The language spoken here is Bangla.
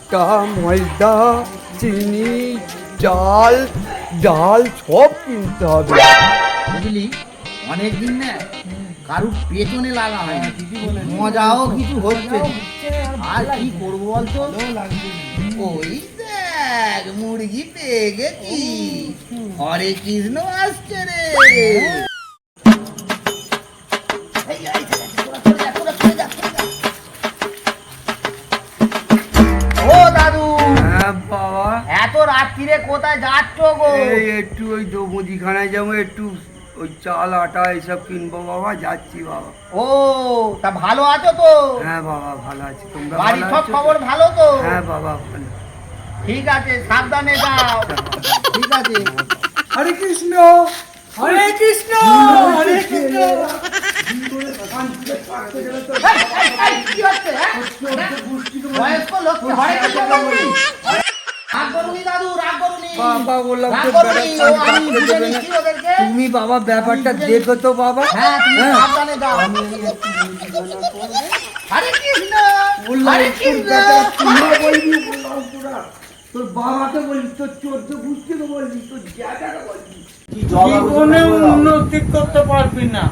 আটা ময়দা চিনি চাল ডাল সব কিনতে হবে। বুঝলি, অনেকদিন না কারুর পেছনে লাগা হয় না, মজাও কিছু হচ্ছে না। আর কি করবো বলতো? ওই দেখ মুরগি পেয়ে গেছি, হরে কৃষ্ণ আসছে রে। এই, এই, তোরা চলে যা, তোরা চলে যা, চলে যা। ও দাদু, হ্যাঁ বাবা, এত রাত্রিরে কোথায় যাচ্ছ গো? এই একটু ওই মুদিখানায় যাবো, একটু ওই চাল আটা এইসব কিনবো বাবা, যাচ্ছি বাবা। ও, তা ভালো আছো তো? হ্যাঁ বাবা ভালো আছি, তোমরা বাড়ির ভালো সব আছো তো? খবর ভালো তো? হ্যাঁ বাবা ভালো। ঠিক আছে, সাবধানে যাও। ঠিক আছে। হরে কৃষ্ণ হরে কৃষ্ণ হরে কৃষ্ণ। এই, এই, এই, কি হচ্ছে, হ্যাঁ? বয়স্ক লোককে হরে কৃষ্ণ বলবি? রাগ করুনি দাদু, রাগ করুনি। বাবা বললাম রাগ তো করুনি, ও ব্যাপারটা আমি থাকতে বুঝে দেবে না। নিচ্ছি ওদেরকে। তুমি বাবা ব্যাপারটা দেখো তো বাবা। হ্যাঁ, তুমি হ্যাঁ। সাবধানে যাও। আমি একটু মুদিখানা করবো। হরে কৃষ্ণ, বললাম হরে তোর কৃষ্ণ। ব্যাপারটা তুইও বলবি, বললাম তোরা। তোর বাবাকে বলবি, তোর চোদ্দ বুঝতে বলবি, তোর জ্যাঠাকে বলবি। জীবনে উন্নতি করতে পারবি না।